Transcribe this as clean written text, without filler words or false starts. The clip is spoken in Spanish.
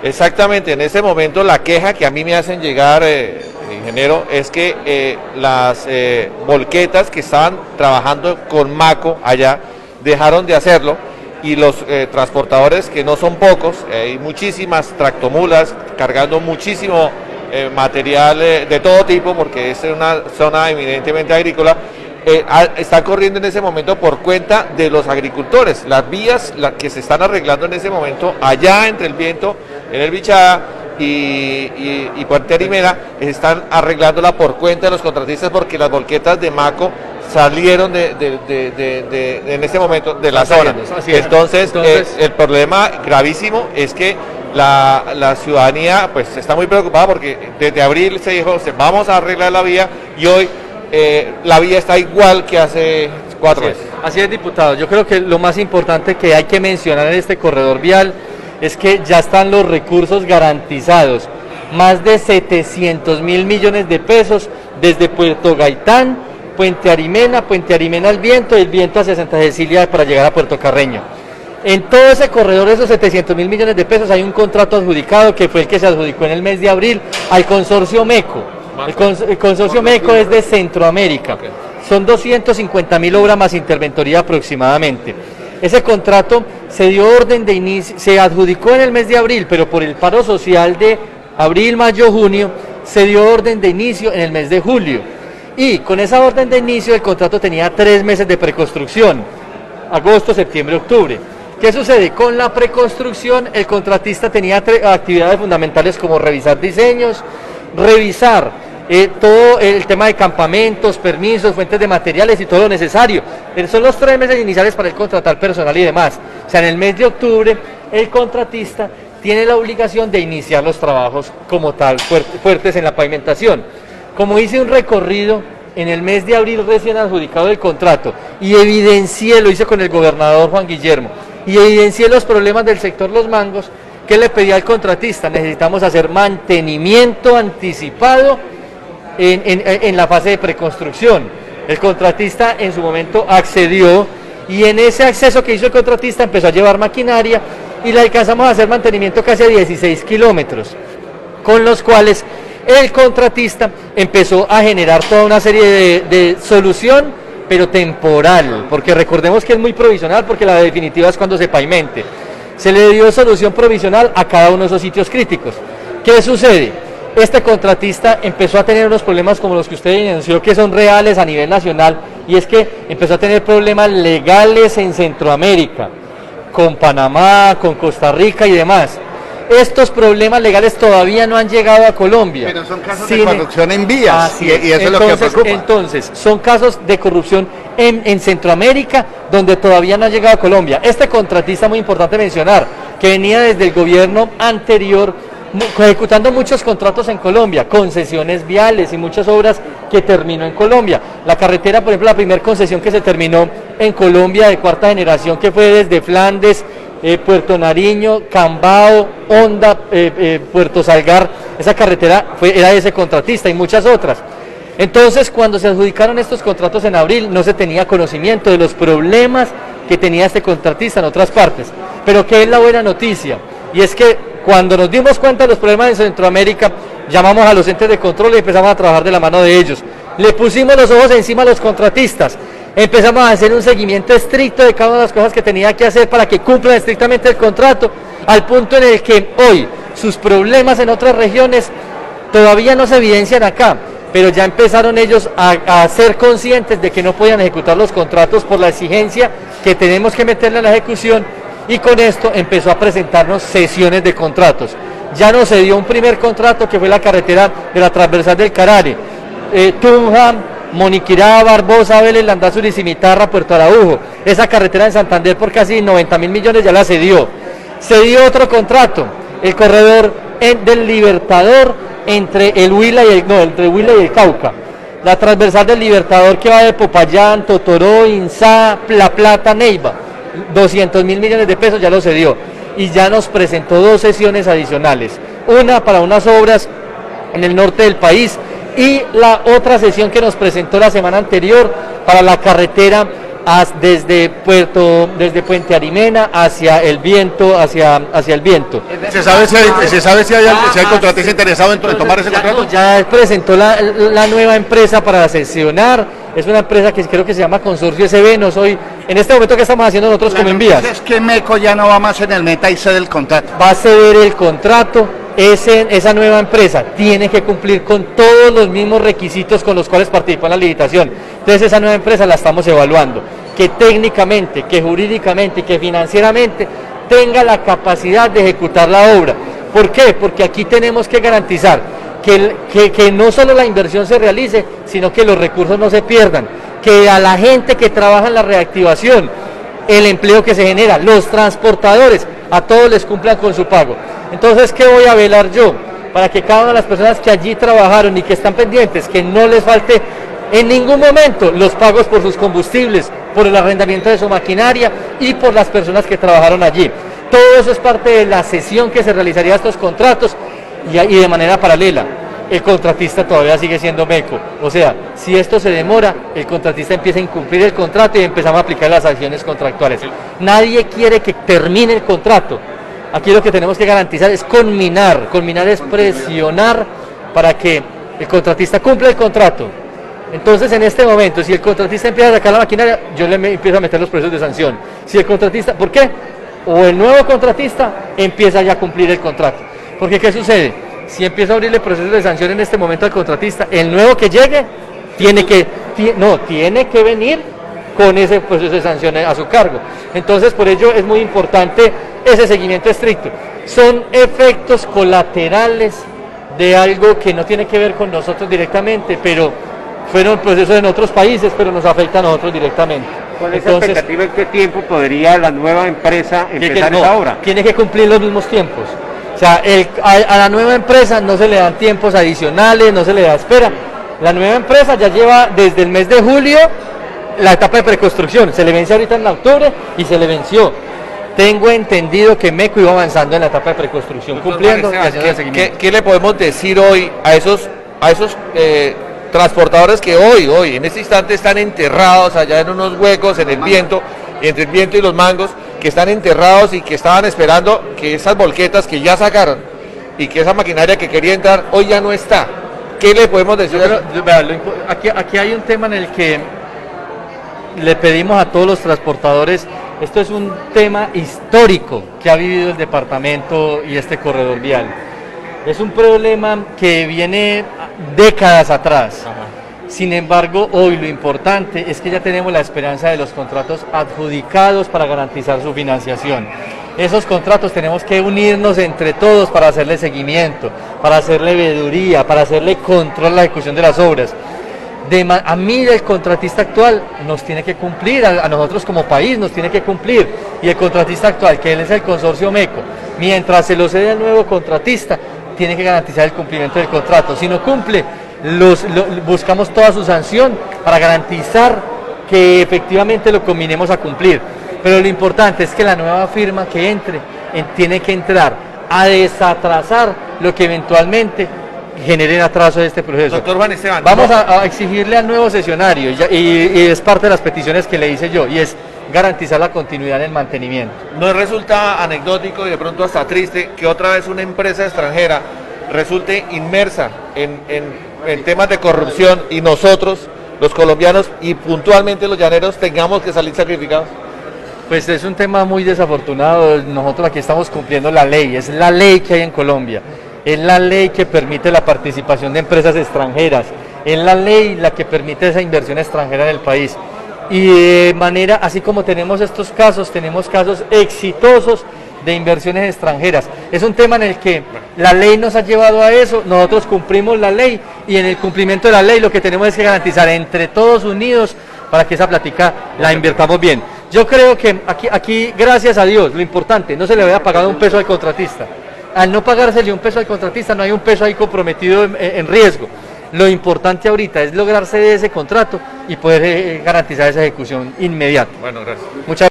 Exactamente, en ese momento la queja que a mí me hacen llegar, ingeniero, es que las volquetas que estaban trabajando con Maco allá dejaron de hacerlo y los transportadores, que no son pocos, hay muchísimas tractomulas cargando muchísimo material de todo tipo, porque es una zona eminentemente agrícola, está corriendo en ese momento por cuenta de los agricultores. Las vías que se están arreglando en ese momento allá entre el Viento, en el Bichada y Puente Arimena, están arreglándola por cuenta de los contratistas, porque las volquetas de Maco salieron en ese momento de la zona. Entonces el problema gravísimo es que la ciudadanía pues está muy preocupada, porque desde abril se dijo, vamos a arreglar la vía, y hoy la vía está igual que hace 4 meses. Así es, diputado. Yo creo que lo más importante que hay que mencionar en este corredor vial es que ya están los recursos garantizados, más de 700.000 millones de pesos desde Puerto Gaitán, Puente Arimena al Viento, y el Viento hacia Santa Cecilia para llegar a Puerto Carreño. En todo ese corredor, esos 700.000 millones de pesos, hay un contrato adjudicado que fue el que se adjudicó en el mes de abril al consorcio MECO. El consorcio MECO es de Centroamérica. Son 250.000 obras más interventoría aproximadamente. Ese contrato se dio orden de inicio, se adjudicó en el mes de abril, pero por el paro social de abril, mayo, junio, se dio orden de inicio en el mes de julio. Y con esa orden de inicio el contrato tenía 3 meses de preconstrucción, agosto, septiembre, octubre. ¿Qué sucede? Con la preconstrucción el contratista tenía actividades fundamentales como revisar diseños, revisar todo el tema de campamentos, permisos, fuentes de materiales y todo lo necesario. Pero son los 3 meses iniciales para el contratar personal y demás. O sea, en el mes de octubre el contratista tiene la obligación de iniciar los trabajos como tal, fuertes en la pavimentación. Como hice un recorrido en el mes de abril recién adjudicado el contrato y evidencié, lo hice con el gobernador Juan Guillermo, y evidencié los problemas del sector Los Mangos, ¿qué le pedí al contratista? Necesitamos hacer mantenimiento anticipado en la fase de preconstrucción. El contratista en su momento accedió, y en ese acceso que hizo el contratista empezó a llevar maquinaria y le alcanzamos a hacer mantenimiento casi a 16 kilómetros, con los cuales el contratista empezó a generar toda una serie de solución, pero temporal, porque recordemos que es muy provisional, porque la definitiva es cuando se pavimente. Se le dio solución provisional a cada uno de esos sitios críticos. ¿Qué sucede? Este contratista empezó a tener unos problemas como los que usted denunció, que son reales a nivel nacional, y es que empezó a tener problemas legales en Centroamérica, con Panamá, con Costa Rica y demás. Estos problemas legales todavía no han llegado a Colombia. Pero son casos de corrupción en vías, y eso es lo que preocupa. Entonces, son casos de corrupción en Centroamérica, donde todavía no han llegado a Colombia. Este contratista, muy importante mencionar, que venía desde el gobierno anterior, ejecutando muchos contratos en Colombia, concesiones viales y muchas obras que terminó en Colombia. La carretera, por ejemplo, la primera concesión que se terminó en Colombia de 4ª generación, que fue desde Flandes, Puerto Nariño, Cambao, Honda, Puerto Salgar, esa carretera era de ese contratista, y muchas otras. Entonces, cuando se adjudicaron estos contratos en abril, no se tenía conocimiento de los problemas que tenía este contratista en otras partes. Pero ¿qué es la buena noticia? Y es que cuando nos dimos cuenta de los problemas en Centroamérica, llamamos a los entes de control y empezamos a trabajar de la mano de ellos. Le pusimos los ojos encima a los contratistas. Empezamos a hacer un seguimiento estricto de cada una de las cosas que tenía que hacer para que cumplan estrictamente el contrato, al punto en el que hoy sus problemas en otras regiones todavía no se evidencian acá, pero ya empezaron ellos a ser conscientes de que no podían ejecutar los contratos por la exigencia que tenemos que meterle a la ejecución, y con esto empezó a presentarnos sesiones de contratos. Ya nos se dio un primer contrato, que fue la carretera de la transversal del Carare, Tunja, Moniquirá, Barbosa, Vélez, Landazuri, Cimitarra, Puerto Araujo. Esa carretera en Santander por casi 90.000 millones ya la cedió. Se dio otro contrato, el corredor del Libertador entre el Huila y el Cauca. La transversal del Libertador, que va de Popayán, Totoró, Inzá, La Plata, Neiva. 200.000 millones de pesos ya lo cedió, y ya nos presentó 2 sesiones adicionales, una para unas obras en el norte del país, y la otra sesión que nos presentó la semana anterior para la carretera desde Puente Arimena hacia el Viento, hacia el Viento. ¿Se sabe si hay contratista interesado en tomar ese contrato? Ya presentó la nueva empresa para sesionar. Es una empresa que creo que se llama Consorcio SB. No soy, en este momento que estamos haciendo nosotros como Envías. Es que MECO ya no va más en el meta y cede el contrato. Va a ceder el contrato. Esa nueva empresa tiene que cumplir con todos los mismos requisitos con los cuales participó en la licitación. Entonces esa nueva empresa la estamos evaluando, que técnicamente, que jurídicamente, que financieramente tenga la capacidad de ejecutar la obra. ¿Por qué? Porque aquí tenemos que garantizar que no solo la inversión se realice, sino que los recursos no se pierdan, que a la gente que trabaja en la reactivación, el empleo que se genera, los transportadores, a todos les cumplan con su pago. Entonces, ¿qué voy a velar yo? Para que cada una de las personas que allí trabajaron y que están pendientes, que no les falte en ningún momento los pagos por sus combustibles, por el arrendamiento de su maquinaria y por las personas que trabajaron allí. Todo eso es parte de la sesión que se realizaría de estos contratos y de manera paralela. El contratista todavía sigue siendo MECO. O sea, si esto se demora, el contratista empieza a incumplir el contrato y empezamos a aplicar las acciones contractuales. Nadie quiere que termine el contrato. Aquí lo que tenemos que garantizar es conminar. Conminar es presionar para que el contratista cumpla el contrato. Entonces, en este momento, si el contratista empieza a sacar la maquinaria, yo le empiezo a meter los procesos de sanción. Si el contratista, ¿por qué? O el nuevo contratista empieza ya a cumplir el contrato. Porque, ¿qué sucede? Si empieza a abrirle procesos de sanción en este momento al contratista, el nuevo que llegue tiene que venir con ese proceso de sanción a su cargo. Entonces, por ello es muy importante ese seguimiento estricto. Son efectos colaterales de algo que no tiene que ver con nosotros directamente, pero fueron procesos en otros países, pero nos afecta a nosotros directamente. ¿Cuál es la expectativa? ¿En qué tiempo podría la nueva empresa empezar esa obra? Tiene que cumplir los mismos tiempos. O sea, a la nueva empresa no se le dan tiempos adicionales, no se le da espera. La nueva empresa ya lleva desde el mes de julio la etapa de preconstrucción. Se le vence ahorita en octubre y se le venció. Tengo entendido que MECO iba avanzando en la etapa de preconstrucción, cumpliendo. ¿Qué le podemos decir hoy a esos transportadores que hoy, en este instante están enterrados allá en unos huecos en el Viento, entre el Viento y los Mangos, que están enterrados y que estaban esperando que esas volquetas que ya sacaron y que esa maquinaria que quería entrar hoy ya no está? ¿Qué le podemos decir? Aquí hay un tema en el que le pedimos a todos los transportadores, esto es un tema histórico que ha vivido el departamento y este corredor vial. Es un problema que viene décadas atrás. Sin embargo, hoy lo importante es que ya tenemos la esperanza de los contratos adjudicados para garantizar su financiación. Esos contratos tenemos que unirnos entre todos para hacerle seguimiento, para hacerle veeduría, para hacerle control a la ejecución de las obras. A mí, el contratista actual nos tiene que cumplir, a nosotros como país nos tiene que cumplir, y el contratista actual, que él es el consorcio MECO, mientras se lo cede al nuevo contratista, tiene que garantizar el cumplimiento del contrato. Si no cumple, buscamos toda su sanción para garantizar que efectivamente lo combinemos a cumplir. Pero lo importante es que la nueva firma que entre tiene que entrar a desatrasar lo que eventualmente genere atraso de este proceso. Doctor Juan Esteban, vamos a exigirle al nuevo sesionario, y es parte de las peticiones que le hice yo, y es garantizar la continuidad en el mantenimiento. ¿No resulta anecdótico y de pronto hasta triste que otra vez una empresa extranjera resulte inmersa en temas de corrupción y nosotros, los colombianos y puntualmente los llaneros, tengamos que salir sacrificados? Pues es un tema muy desafortunado. Nosotros aquí estamos cumpliendo la ley, es la ley que hay en Colombia, es la ley que permite la participación de empresas extranjeras, es la ley la que permite esa inversión extranjera en el país. Y de manera, así como tenemos estos casos, tenemos casos exitosos de inversiones extranjeras. Es un tema en el que la ley nos ha llevado a eso, nosotros cumplimos la ley, y en el cumplimiento de la ley lo que tenemos es que garantizar entre todos unidos para que esa plática la invirtamos bien. Yo creo que aquí, gracias a Dios, lo importante, no se le había pagado un peso al contratista. Al no pagársele un peso al contratista, no hay un peso ahí comprometido en riesgo. Lo importante ahorita es lograrse de ese contrato y poder garantizar esa ejecución inmediata. Bueno, gracias. Muchas